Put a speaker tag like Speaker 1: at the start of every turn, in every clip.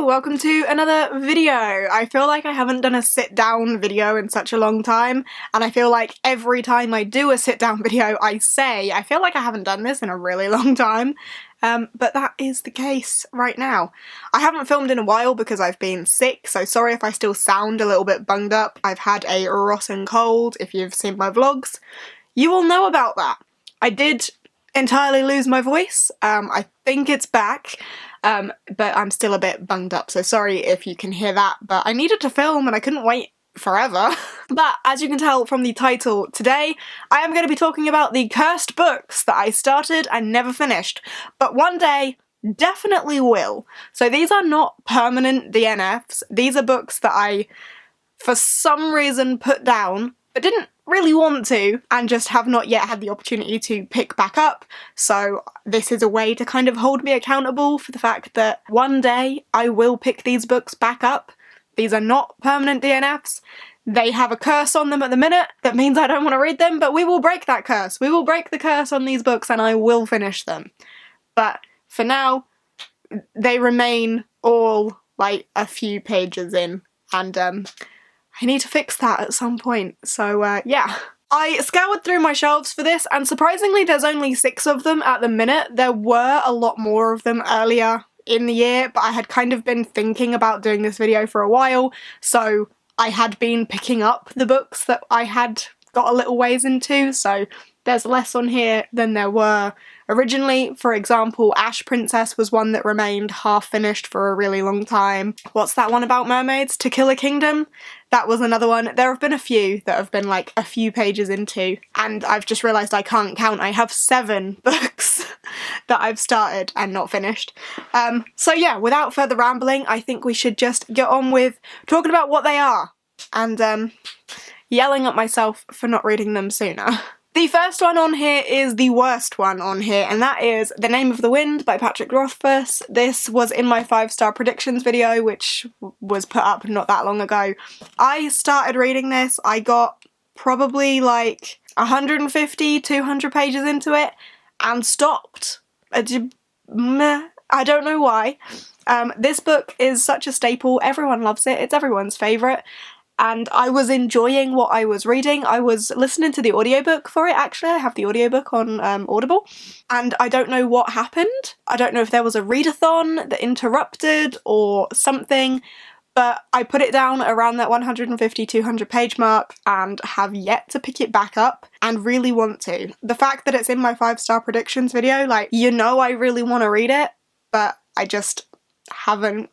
Speaker 1: welcome to another video. I feel like I haven't done a sit down video in such a long time, and I feel like every time I do a sit down video I feel like I haven't done this in a really long time, but that is the case right now. I haven't filmed in a while because I've been sick, so sorry if I still sound a little bit bunged up. I've had a rotten cold. If you've seen my vlogs, you will know about that. I did entirely lose my voice. I think it's back. But I'm still a bit bunged up, so sorry if you can hear that, but I needed to film and I couldn't wait forever. But as you can tell from the title, today I am going to be talking about the cursed books that I started and never finished, but one day definitely will. So these are not permanent DNFs, these are books that I, for some reason, put down, but didn't really want to, and just have not yet had the opportunity to pick back up. So this is a way to kind of hold me accountable for the fact that one day I will pick these books back up. These are not permanent DNFs. They have a curse on them at the minute that means I don't want to read them, but we will break that curse. We will break the curse on these books and I will finish them. But for now, they remain all like a few pages in, and I need to fix that at some point, so yeah. I scoured through my shelves for this, and surprisingly there's only 6 of them at the minute. There were a lot more of them earlier in the year, but I had kind of been thinking about doing this video for a while, so I had been picking up the books that I had got a little ways into, so there's less on here than there were originally. For example, Ash Princess was one that remained half finished for a really long time. What's that one about mermaids? To Kill a Kingdom? That was another one. There have been a few that have been like a few pages into, and I've just realised I can't count. I have 7 books that I've started and not finished. So yeah, without further rambling, I think we should just get on with talking about what they are, and yelling at myself for not reading them sooner. The first one on here is the worst one on here, and that is The Name of the Wind by Patrick Rothfuss. This was in my 5-star predictions video, which was put up not that long ago. I started reading this, I got probably like 150, 200 pages into it, and stopped. I don't know why. This book is such a staple, everyone loves it, it's everyone's favourite. And I was enjoying what I was reading. I was listening to the audiobook for it, actually. I have the audiobook on Audible. And I don't know what happened. I don't know if there was a readathon that interrupted or something, but I put it down around that 150, 200 page mark and have yet to pick it back up and really want to. The fact that it's in my 5-star predictions video, like, you know I really want to read it, but I just haven't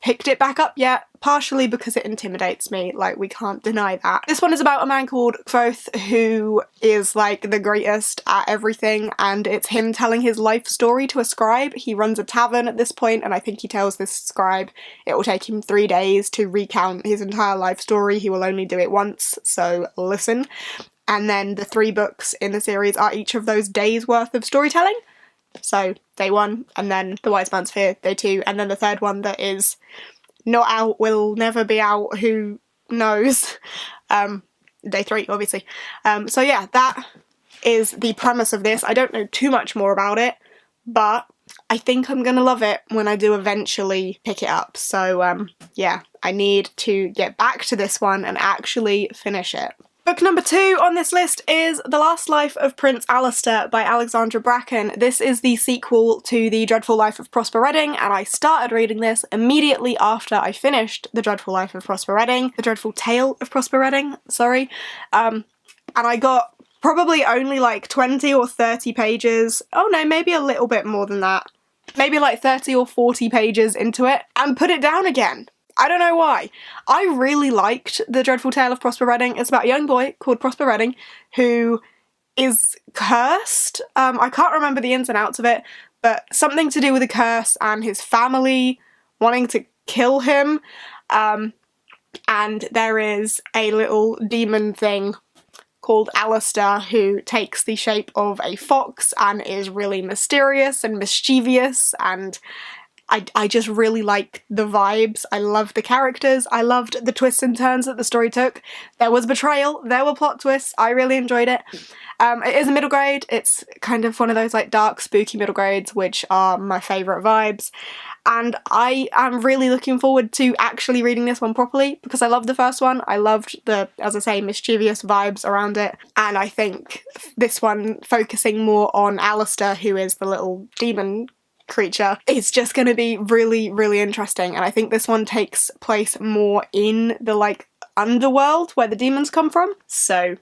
Speaker 1: picked it back up yet, partially because it intimidates me, like, we can't deny that. This one is about a man called Kvothe who is like the greatest at everything, and it's him telling his life story to a scribe. He runs a tavern at this point, and I think he tells this scribe it will take him 3 days to recount his entire life story. He will only do it once, so listen. And then the 3 books in the series are each of those days worth of storytelling. So day 1, and then The Wise Man's Fear, day 2, and then the 3rd one that is not out, will never be out, who knows, day 3 obviously. So yeah, that is the premise of this. I don't know too much more about it, but I think I'm gonna love it when I do eventually pick it up. So yeah, I need to get back to this one and actually finish it. Book number 2 on this list is The Last Life of Prince Alistair by Alexandra Bracken. This is the sequel to The Dreadful Life of Prosper Redding, and I started reading this immediately after I finished The Dreadful Life of Prosper Redding. The Dreadful Tale of Prosper Redding, sorry. And I got probably only like 20 or 30 pages, oh no, maybe a little bit more than that. Maybe like 30 or 40 pages into it, and put it down again. I don't know why. I really liked The Dreadful Tale of Prosper Redding. It's about a young boy called Prosper Redding who is cursed. I can't remember the ins and outs of it, but something to do with a curse and his family wanting to kill him. And there is a little demon thing called Alistair who takes the shape of a fox and is really mysterious and mischievous, and I just really like the vibes. I loved the characters. I loved the twists and turns that the story took. There was betrayal. There were plot twists. I really enjoyed it. It is a middle grade. It's kind of one of those like dark, spooky middle grades, which are my favourite vibes. And I am really looking forward to actually reading this one properly because I loved the first one. I loved the, as I say, mischievous vibes around it. And I think this one, focusing more on Alistair, who is the little demon creature, is just going to be really, really interesting. And I think this one takes place more in the like underworld where the demons come from. So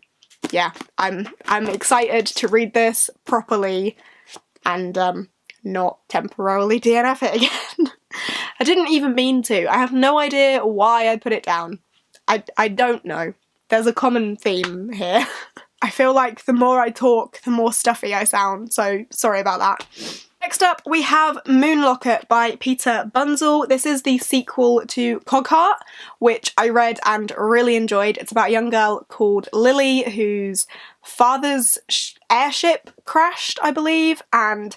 Speaker 1: yeah, I'm excited to read this properly and not temporarily DNF it again. I didn't even mean to. I have no idea why I put it down. I don't know. There's a common theme here. I feel like the more I talk, the more stuffy I sound, so sorry about that. Next up, we have Moonlocker by Peter Bunzel. This is the sequel to Cogheart, which I read and really enjoyed. It's about a young girl called Lily whose father's airship crashed, I believe, and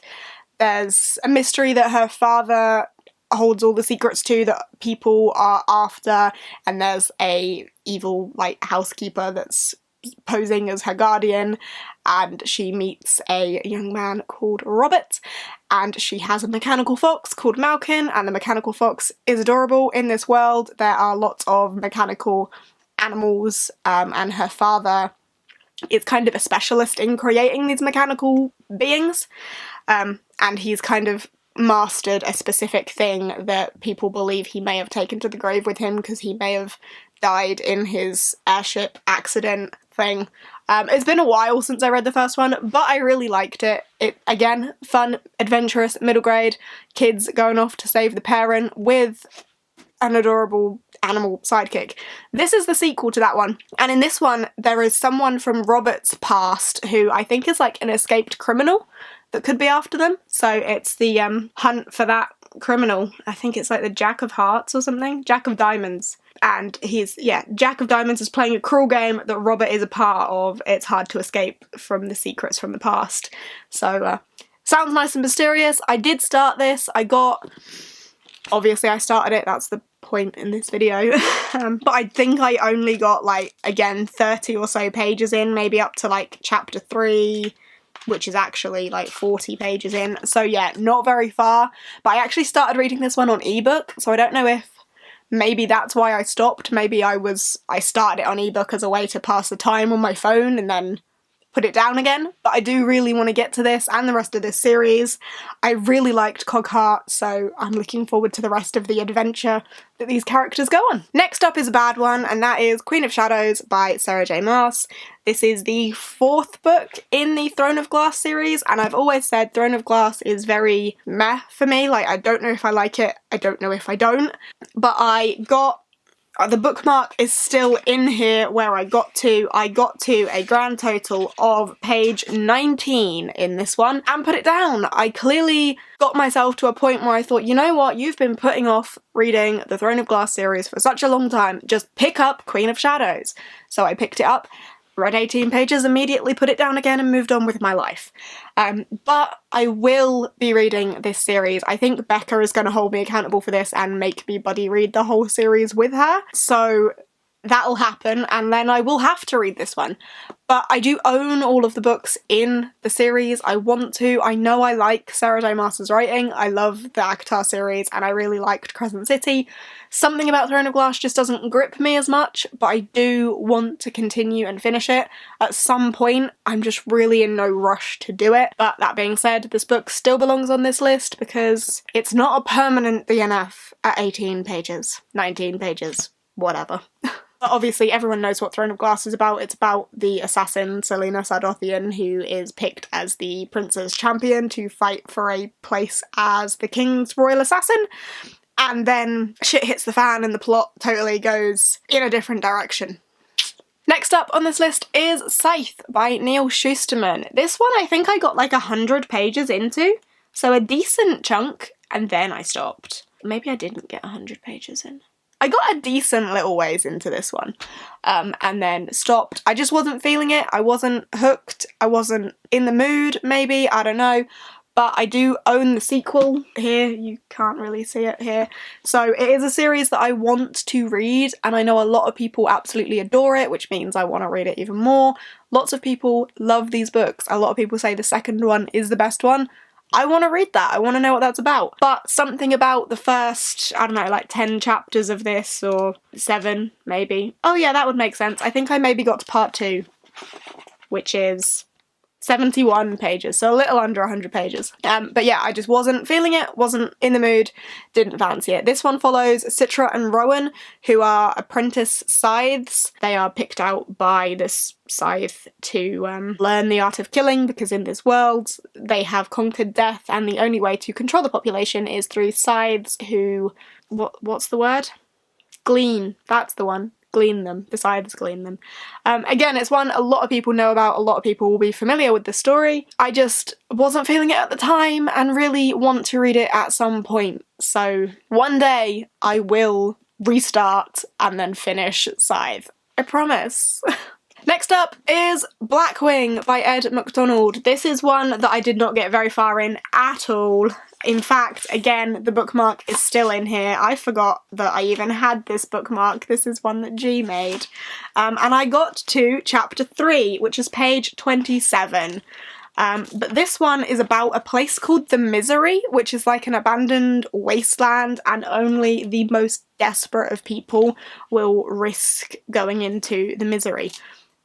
Speaker 1: there's a mystery that her father holds all the secrets to that people are after, and there's a evil like housekeeper that's posing as her guardian, and she meets a young man called Robert, and she has a mechanical fox called Malkin, and the mechanical fox is adorable. In this world there are lots of mechanical animals, and her father is kind of a specialist in creating these mechanical beings, and he's kind of mastered a specific thing that people believe he may have taken to the grave with him because he may have died in his airship accident thing. It's been a while since I read the first one, but I really liked it. It, again, fun, adventurous, middle grade, kids going off to save the parent with an adorable animal sidekick. This is the sequel to that one, and in this one there is someone from Robert's past who I think is like an escaped criminal that could be after them. So it's the hunt for that criminal. I think it's like the Jack of Hearts or something. Jack of Diamonds. And Jack of Diamonds is playing a cruel game that Robert is a part of. It's hard to escape from the secrets from the past. So, sounds nice and mysterious. I did start this. Obviously I started it, that's the point in this video. But I think I only got like, again, 30 or so pages in, maybe up to like chapter 3, which is actually like 40 pages in. So yeah, not very far. But I actually started reading this one on ebook, so I don't know if maybe that's why I stopped. Maybe I started it on ebook as a way to pass the time on my phone and then put it down again. But I do really want to get to this and the rest of this series. I really liked Cogheart, so I'm looking forward to the rest of the adventure that these characters go on. Next up is a bad one, and that is Queen of Shadows by Sarah J Maas. This is the 4th book in the Throne of Glass series, and I've always said Throne of Glass is very meh for me. Like, I don't know if I like it, I don't know if I don't. But the bookmark is still in here where I got to. I got to a grand total of page 19 in this one and put it down. I clearly got myself to a point where I thought, you know what, you've been putting off reading the Throne of Glass series for such a long time, just pick up Queen of Shadows. So I picked it up, read 18 pages, immediately put it down again and moved on with my life. But I will be reading this series. I think Becca is going to hold me accountable for this and make me buddy read the whole series with her. So that'll happen, and then I will have to read this one. But I do own all of the books in the series. I want to. I know I like Sarah J Maas's writing. I love the ACOTAR series, and I really liked Crescent City. Something about Throne of Glass just doesn't grip me as much, but I do want to continue and finish it. At some point, I'm just really in no rush to do it. But that being said, this book still belongs on this list because it's not a permanent DNF at 18 pages, 19 pages, whatever. But obviously everyone knows what Throne of Glass is about. It's about the assassin Selena Sardothian, who is picked as the prince's champion to fight for a place as the king's royal assassin. And then shit hits the fan and the plot totally goes in a different direction. Next up on this list is Scythe by Neil Shusterman. This one I think I got like 100 pages into, so a decent chunk, and then I stopped. Maybe I didn't get 100 pages in. I got a decent little ways into this one, and then stopped. I just wasn't feeling it. I wasn't hooked. I wasn't in the mood, maybe. I don't know. but I do own the sequel here. You can't really see it here. So it is a series that I want to read, and I know a lot of people absolutely adore it, which means I want to read it even more. Lots of people love these books. A lot of people say the second one is the best one. I want to read that. I want to know what that's about. But something about the first, I don't know, like 10 chapters of this, or 7 maybe. Oh yeah, that would make sense. I think I maybe got to part 2, which is 71 pages, so a little under 100 pages. But yeah, I just wasn't feeling it, wasn't in the mood, didn't fancy it. This one follows Citra and Rowan, who are apprentice scythes. They are picked out by this scythe to learn the art of killing, because in this world they have conquered death, and the only way to control the population is through scythes who... what's the word? Glean. That's the one. Glean them. The scythes glean them. Again, it's one a lot of people know about, a lot of people will be familiar with the story. I just wasn't feeling it at the time and really want to read it at some point. So one day I will restart and then finish Scythe. I promise. Next up is Blackwing by Ed McDonald. This is one that I did not get very far in at all. In fact, again, the bookmark is still in here. I forgot that I even had this bookmark. This is one that G made. And I got to chapter 3, which is page 27. But this one is about a place called the Misery, which is like an abandoned wasteland, and only the most desperate of people will risk going into the Misery.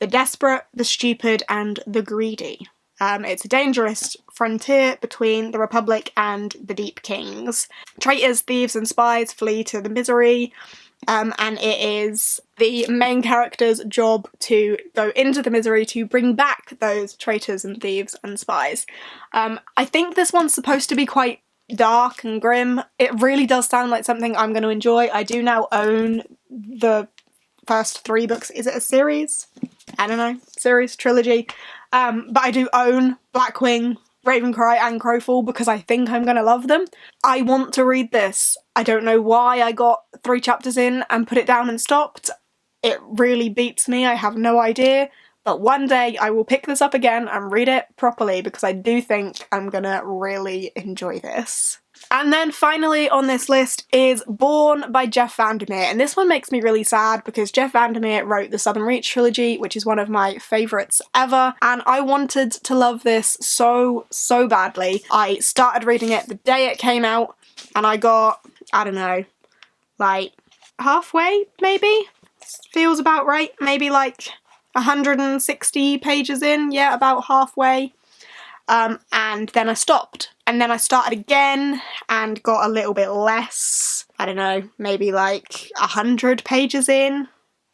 Speaker 1: The desperate, the stupid, and the greedy. It's a dangerous frontier between the Republic and the Deep Kings. Traitors, thieves, and spies flee to the Misery, and it is the main character's job to go into the Misery to bring back those traitors and thieves and spies. I think this one's supposed to be quite dark and grim. It really does sound like something I'm going to enjoy. I do now own the first 3 books. Is it a series? I don't know. Series, trilogy. But I do own Blackwing, Ravencry, and Crowfall because I think I'm going to love them. I want to read this. I don't know why I got 3 chapters in and put it down and stopped. It really beats me. I have no idea. But one day I will pick this up again and read it properly because I do think I'm going to really enjoy this. And then finally on this list is Born by Jeff Vandermeer, and this one makes me really sad because Jeff Vandermeer wrote the Southern Reach trilogy, which is one of my favourites ever, and I wanted to love this so badly. I started reading it the day it came out, and I got, I don't know, like halfway maybe? Feels about right, maybe like 160 pages in, yeah, about halfway. And then I stopped, and then I started again and got a little bit less, I don't know, maybe like 100 pages in,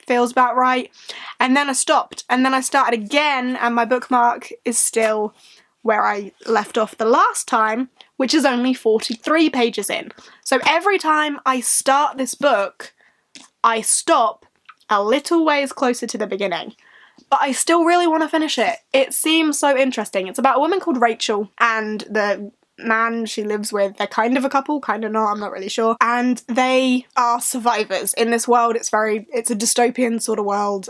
Speaker 1: feels about right, and then I stopped, and then I started again, and my bookmark is still where I left off the last time, which is only 43 pages in. So every time I start this book, I stop a little ways closer to the beginning. But I still really want to finish it. It seems so interesting. It's about a woman called Rachel and the man she lives with. They're kind of a couple, kind of not, I'm not really sure. And they are survivors. In this world, it's a dystopian sort of world.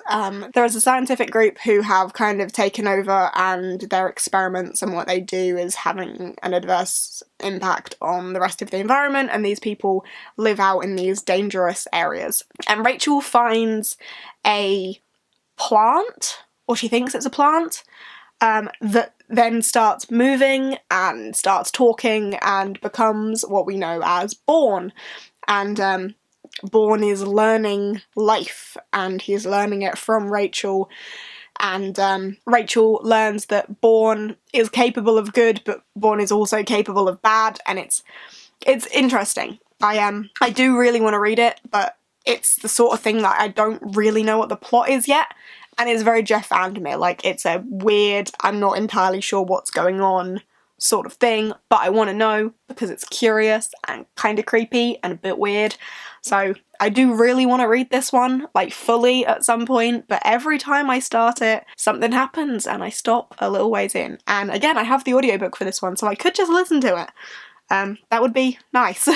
Speaker 1: There is a scientific group who have kind of taken over, and their experiments and what they do is having an adverse impact on the rest of the environment, and these people live out in these dangerous areas. And Rachel finds a plant, or she thinks it's a plant, that then starts moving and starts talking and becomes what we know as Born. And Born is learning life, and he's learning it from Rachel, and Rachel learns that Born is capable of good, but Born is also capable of bad, and it's interesting. I do really want to read it, but it's the sort of thing that I don't really know what the plot is yet, and it's very Jeff Vandermeer, like it's a weird, I'm not entirely sure what's going on sort of thing, but I want to know because it's curious and kind of creepy and a bit weird. So I do really want to read this one, like fully at some point, but every time I start it, something happens and I stop a little ways in. And again, I have the audiobook for this one, so I could just listen to it. That would be nice.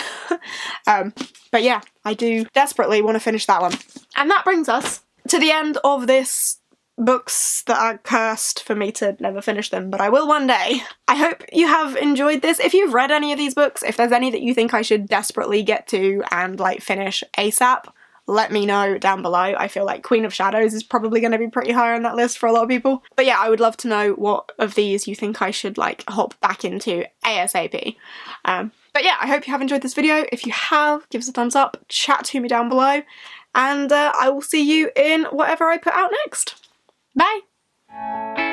Speaker 1: But yeah, I do desperately want to finish that one. And that brings us to the end of this books that are cursed for me to never finish them, but I will one day. I hope you have enjoyed this. If you've read any of these books, if there's any that you think I should desperately get to and like finish ASAP, let me know down below. I feel like Queen of Shadows is probably going to be pretty high on that list for a lot of people. But yeah, I would love to know what of these you think I should like hop back into ASAP. But yeah, I hope you have enjoyed this video. If you have, give us a thumbs up, chat to me down below, and I will see you in whatever I put out next. Bye!